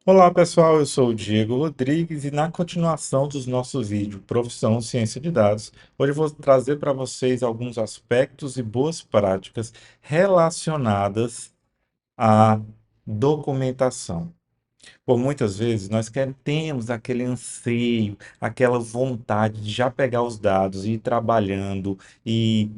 Olá pessoal, eu sou o Diego Rodrigues e na continuação dos nossos vídeos Profissão Ciência de Dados, hoje eu vou trazer para vocês alguns aspectos e boas práticas relacionadas à documentação. Por muitas vezes nós temos aquele anseio, aquela vontade de já pegar os dados e ir trabalhando e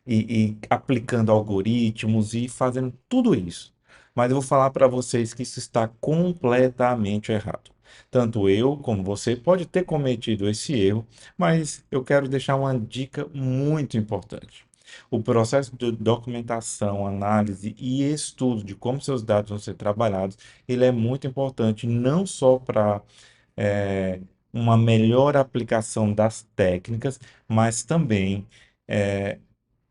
e aplicando algoritmos e fazendo tudo isso. Mas eu vou falar para vocês que isso está completamente errado. Tanto eu como você pode ter cometido esse erro, mas eu quero deixar uma dica muito importante. O processo de documentação, análise e estudo de como seus dados vão ser trabalhados, ele é muito importante não só para uma melhor aplicação das técnicas, mas também eh,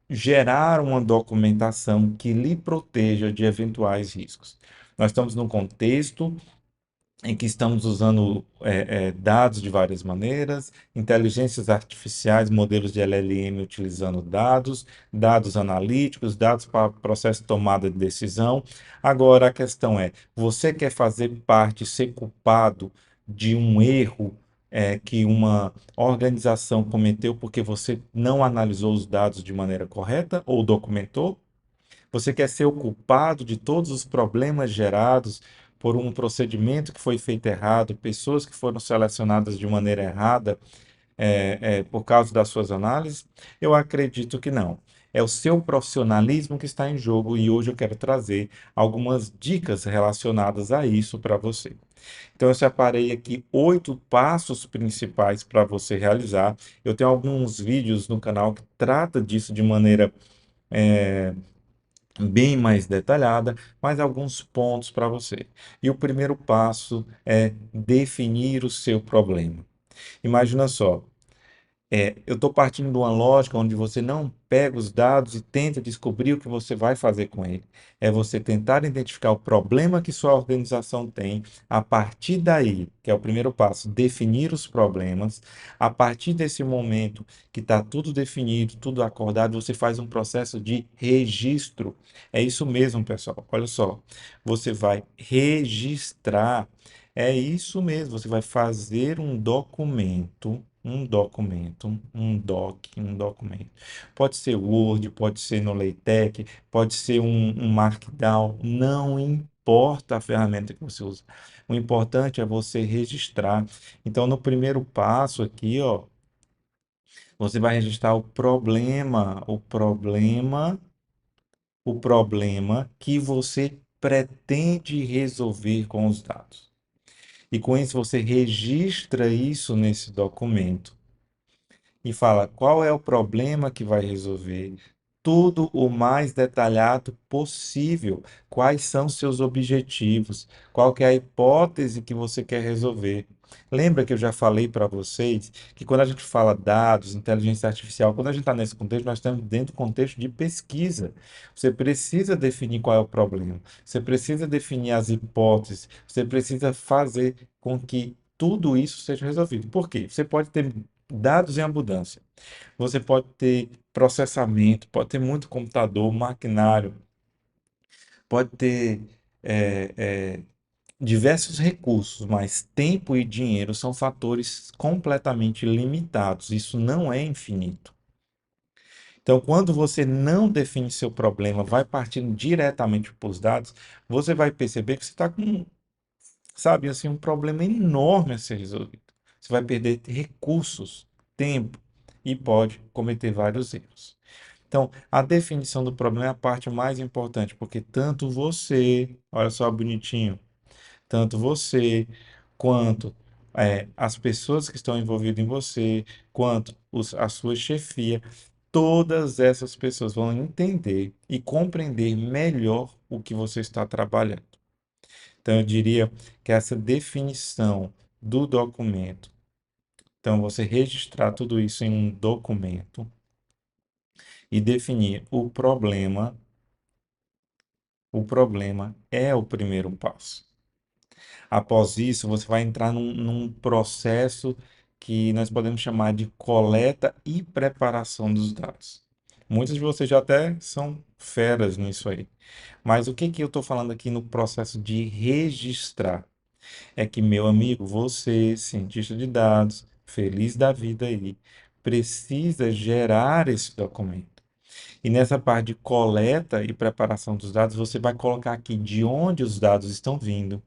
gerar uma documentação que lhe proteja de eventuais riscos. Nós estamos num contexto em que estamos usando dados de várias maneiras, inteligências artificiais, modelos de LLM utilizando dados, dados analíticos, dados para processo de tomada de decisão. Agora a questão é: você quer fazer parte, ser culpado de um erro que uma organização cometeu porque você não analisou os dados de maneira correta ou documentou? Você quer ser o culpado de todos os problemas gerados por um procedimento que foi feito errado, pessoas que foram selecionadas de maneira errada, por causa das suas análises? Eu acredito que não. É o seu profissionalismo que está em jogo e hoje eu quero trazer algumas dicas relacionadas a isso para você. Então, eu separei aqui 8 passos principais para você realizar. Eu tenho alguns vídeos no canal que trata disso de maneira bem mais detalhada, mas alguns pontos para você. E o primeiro passo é definir o seu problema. Imagina só, eu estou partindo de uma lógica onde você não pega os dados e tenta descobrir o que você vai fazer com ele. É você tentar identificar o problema que sua organização tem, a partir daí, que é o primeiro passo, definir os problemas. A partir desse momento que está tudo definido, tudo acordado, você faz um processo de registro. É isso mesmo, pessoal. Olha só, você vai registrar. É isso mesmo, você vai fazer um documento. Pode ser Word, pode ser no LaTeX, pode ser um Markdown, não importa a ferramenta que você usa. O importante é você registrar. Então, no primeiro passo aqui, ó, você vai registrar o problema que você pretende resolver com os dados. E com isso você registra isso nesse documento e fala qual é o problema que vai resolver, tudo o mais detalhado possível. Quais são seus objetivos? Qual que é a hipótese que você quer resolver? Lembra que eu já falei para vocês que quando a gente fala dados, inteligência artificial, quando a gente está nesse contexto, nós estamos dentro do contexto de pesquisa. Você precisa definir qual é o problema, você precisa definir as hipóteses, você precisa fazer com que tudo isso seja resolvido. Por quê? Você pode ter dados em abundância. Você pode ter processamento, pode ter muito computador, maquinário, pode ter é, é, diversos recursos, mas tempo e dinheiro são fatores completamente limitados. Isso não é infinito. Então, quando você não define seu problema, vai partindo diretamente para os dados, você vai perceber que você está com, sabe, assim, um problema enorme a ser resolvido. Você vai perder recursos, tempo e pode cometer vários erros. Então, a definição do problema é a parte mais importante, porque tanto você, olha só bonitinho, tanto você quanto as pessoas que estão envolvidas em você, quanto a sua chefia, todas essas pessoas vão entender e compreender melhor o que você está trabalhando. Então, eu diria que essa definição do documento, então você registrar tudo isso em um documento e definir o problema é o primeiro passo. Após isso, você vai entrar num processo que nós podemos chamar de coleta e preparação dos dados. Muitos de vocês já até são feras nisso aí. Mas o que que eu estou falando aqui no processo de registrar? É que, meu amigo, você, cientista de dados, feliz da vida aí, precisa gerar esse documento. E nessa parte de coleta e preparação dos dados, você vai colocar aqui de onde os dados estão vindo,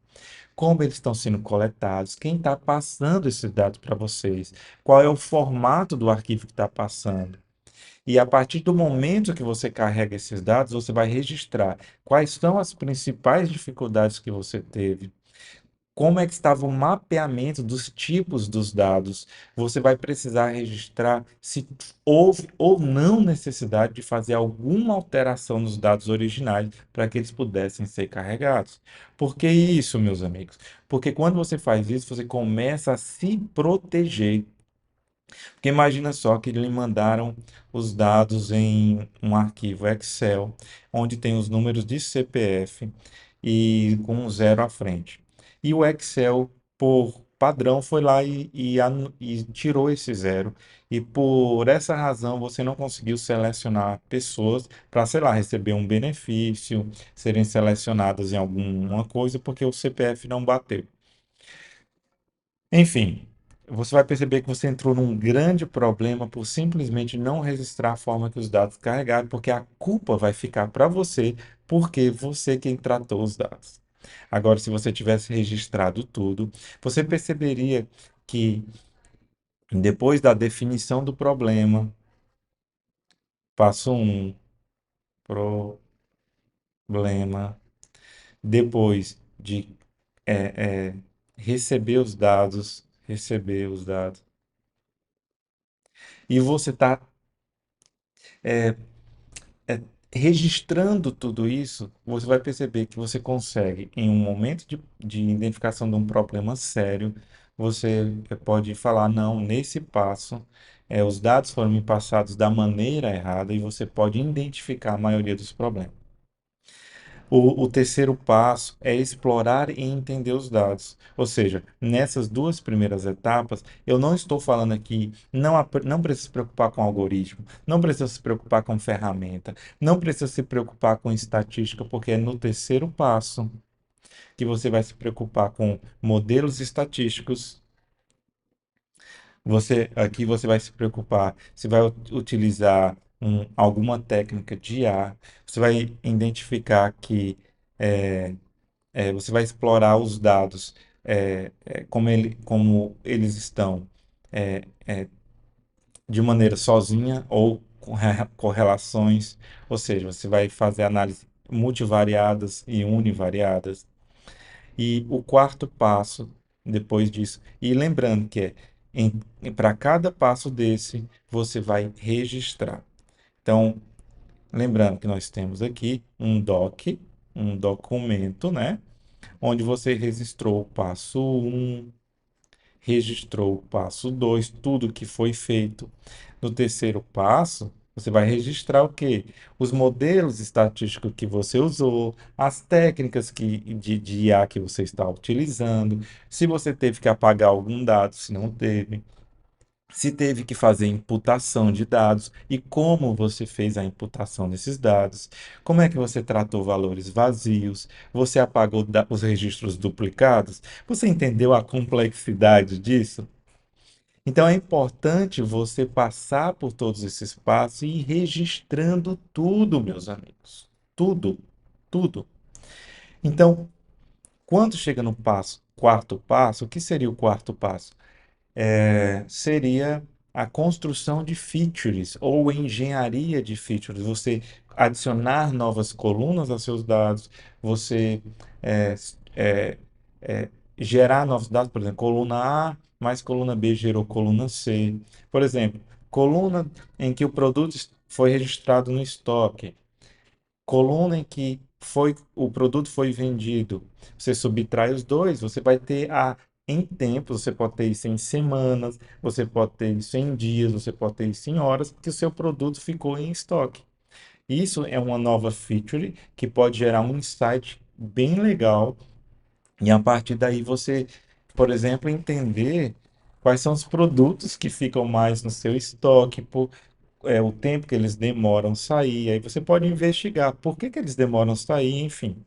como eles estão sendo coletados, quem está passando esses dados para vocês, qual é o formato do arquivo que está passando. E a partir do momento que você carrega esses dados, você vai registrar quais são as principais dificuldades que você teve, como é que estava o mapeamento dos tipos dos dados. Você vai precisar registrar se houve ou não necessidade de fazer alguma alteração nos dados originais para que eles pudessem ser carregados. Por que isso, meus amigos? Porque quando você faz isso, você começa a se proteger. Porque imagina só que lhe mandaram os dados em um arquivo Excel, onde tem os números de CPF e com um zero à frente. E o Excel, por padrão, foi lá e tirou esse zero. E por essa razão você não conseguiu selecionar pessoas para, sei lá, receber um benefício, serem selecionadas em alguma coisa, porque o CPF não bateu. Enfim, você vai perceber que você entrou num grande problema por simplesmente não registrar a forma que os dados carregaram, porque a culpa vai ficar para você, porque você quem tratou os dados. Agora, se você tivesse registrado tudo, você perceberia que depois da definição do problema, passo um, problema, depois de receber os dados, e você está é, registrando tudo isso, você vai perceber que você consegue, em um momento de identificação de um problema sério, você pode falar, não, nesse passo, os dados foram me passados da maneira errada e você pode identificar a maioria dos problemas. O terceiro passo é explorar e entender os dados. Ou seja, nessas duas primeiras etapas, eu não estou falando aqui, não precisa se preocupar com algoritmo, não precisa se preocupar com ferramenta, não precisa se preocupar com estatística, porque é no terceiro passo que você vai se preocupar com modelos estatísticos. Aqui você vai se preocupar se vai utilizar alguma técnica de IA, você vai identificar que você vai explorar os dados, como eles estão, é, de maneira sozinha ou com correlações, ou seja, você vai fazer análise multivariadas e univariadas. E o quarto passo, depois disso, e lembrando que para cada passo desse, você vai registrar. Então, lembrando que nós temos aqui um documento, né? Onde você registrou o passo um, registrou o passo 2, tudo que foi feito. No terceiro passo, você vai registrar o quê? Os modelos estatísticos que você usou, as técnicas de IA que você está utilizando, se você teve que apagar algum dado, se não teve, se teve que fazer imputação de dados e como você fez a imputação desses dados, como é que você tratou valores vazios, você apagou os registros duplicados, você entendeu a complexidade disso? Então é importante você passar por todos esses passos e ir registrando tudo, meus amigos. Tudo, tudo. Então, quando chega no quarto passo, o que seria o quarto passo? Seria a construção de features ou engenharia de features. Você adicionar novas colunas aos seus dados, você é, é, é, gerar novos dados, por exemplo, coluna A mais coluna B gerou coluna C. Por exemplo, coluna em que o produto foi registrado no estoque, coluna em que o produto foi vendido. Você subtrai os dois, você vai ter em tempos, você pode ter isso em semanas, você pode ter isso em dias, você pode ter isso em horas, que o seu produto ficou em estoque. Isso é uma nova feature que pode gerar um insight bem legal e a partir daí você, por exemplo, entender quais são os produtos que ficam mais no seu estoque, o tempo que eles demoram a sair. Aí você pode investigar por que que eles demoram a sair, enfim.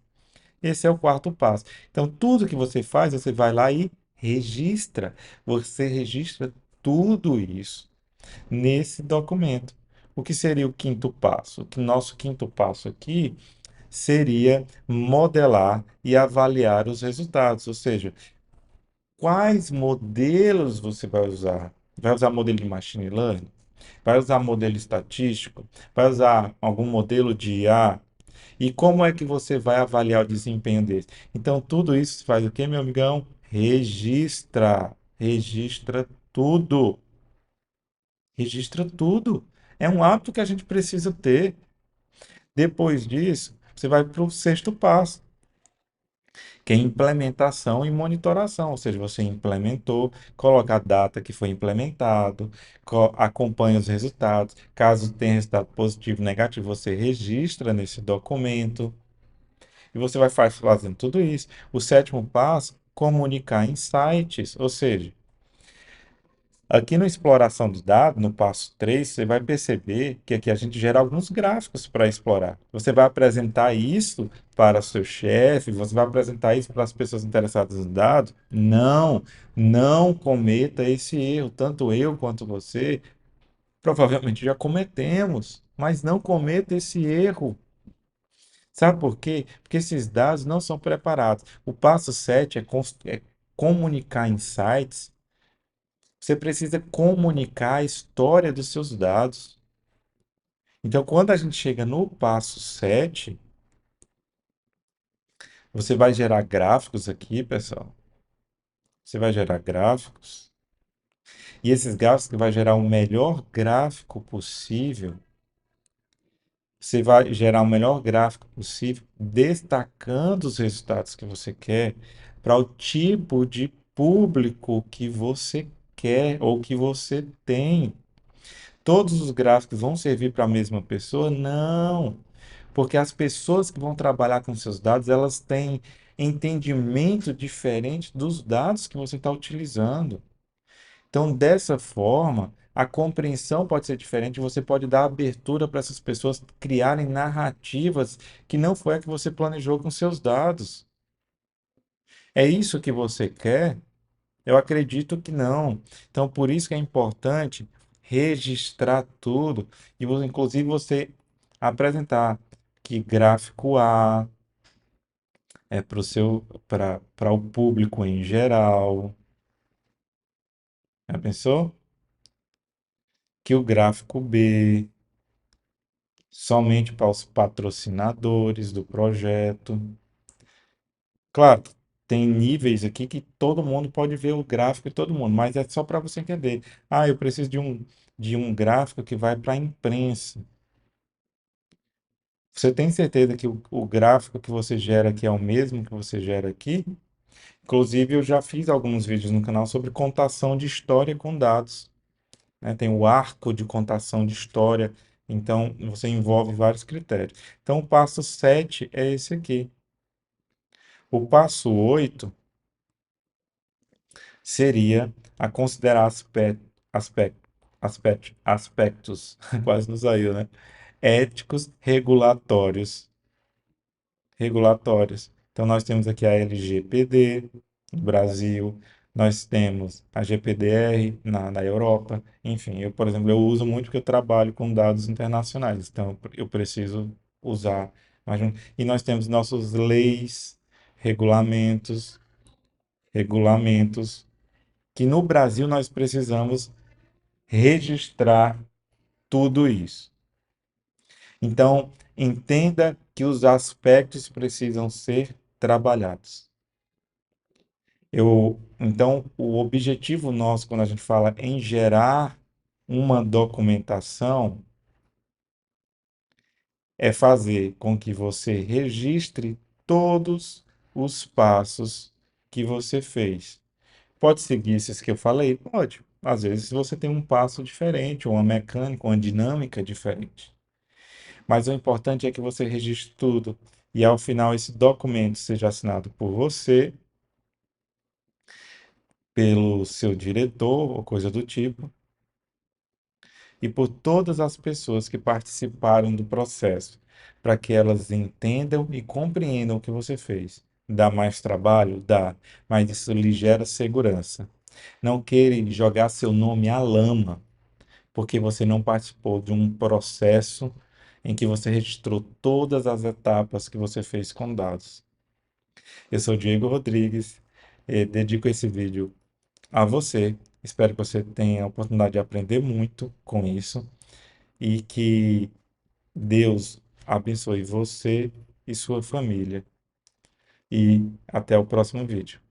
Esse é o quarto passo. Então, tudo que você faz, você vai lá e registra. Você registra tudo isso nesse documento. O que seria o quinto passo? O que nosso quinto passo aqui seria modelar e avaliar os resultados, ou seja, quais modelos você vai usar? Vai usar modelo de machine learning? Vai usar modelo estatístico? Vai usar algum modelo de IA? E como é que você vai avaliar o desempenho desse? Então, tudo isso faz o quê, meu amigão? Registra. Registra tudo. Registra tudo. É um hábito que a gente precisa ter. Depois disso, você vai para o sexto passo, que é implementação e monitoração. Ou seja, você implementou, coloca a data que foi implementado, acompanha os resultados. Caso tenha resultado positivo ou negativo, você registra nesse documento. E você vai fazendo tudo isso. O sétimo passo, comunicar insights, ou seja, aqui na exploração do dado, no passo 3 você vai perceber que aqui a gente gera alguns gráficos para explorar. Você vai apresentar isso para seu chefe, você vai apresentar isso para as pessoas interessadas no dado. Não, não cometa esse erro. Tanto eu quanto você provavelmente já cometemos, mas não cometa esse erro. Sabe por quê? Porque esses dados não são preparados. O passo 7 é comunicar insights. Você precisa comunicar a história dos seus dados. Então, quando a gente chega no passo 7, você vai gerar gráficos aqui, pessoal. Você vai gerar gráficos. E esses gráficos vai gerar o melhor gráfico possível. Você vai gerar o melhor gráfico possível, destacando os resultados que você quer para o tipo de público que você quer ou que você tem. Todos os gráficos vão servir para a mesma pessoa? Não, porque as pessoas que vão trabalhar com seus dados, elas têm entendimento diferente dos dados que você está utilizando. Então, dessa forma, a compreensão pode ser diferente, você pode dar abertura para essas pessoas criarem narrativas que não foi a que você planejou com seus dados. É isso que você quer? Eu acredito que não. Então, por isso que é importante registrar tudo e inclusive você apresentar que gráfico A é para o para o público em geral. Já pensou? Que o gráfico B somente para os patrocinadores do projeto. Claro, tem níveis aqui que todo mundo pode ver o gráfico de todo mundo, mas é só para você entender. Ah, eu preciso de um gráfico que vai para a imprensa. Você tem certeza que o gráfico que você gera aqui é o mesmo que você gera aqui? Inclusive, eu já fiz alguns vídeos no canal sobre contação de história com dados, né? Tem o arco de contação de história, então você envolve vários critérios. Então, o passo 7 é esse aqui. O passo 8 seria a considerar aspectos, quase não saiu, né? Éticos regulatórios. Então, nós temos aqui a LGPD no Brasil, nós temos a GPDR na Europa, enfim, eu, por exemplo, eu uso muito porque eu trabalho com dados internacionais, então eu preciso usar e nós temos nossas leis, regulamentos, regulamentos, que no Brasil nós precisamos registrar tudo isso. Então, entenda que os aspectos precisam ser trabalhados. Então, o objetivo nosso, quando a gente fala em gerar uma documentação, é fazer com que você registre todos os passos que você fez. Pode seguir esses que eu falei? Pode. Às vezes você tem um passo diferente, ou uma mecânica, uma dinâmica diferente. Mas o importante é que você registre tudo e ao final esse documento seja assinado por você, pelo seu diretor ou coisa do tipo, e por todas as pessoas que participaram do processo. para que elas entendam e compreendam o que você fez. Dá mais trabalho? Dá, mas isso lhe gera segurança. Não queira jogar seu nome à lama, porque você não participou de um processo em que você registrou todas as etapas que você fez com dados. Eu sou Diego Rodrigues e dedico esse vídeo a você. Espero que você tenha a oportunidade de aprender muito com isso e que Deus abençoe você e sua família. E até o próximo vídeo.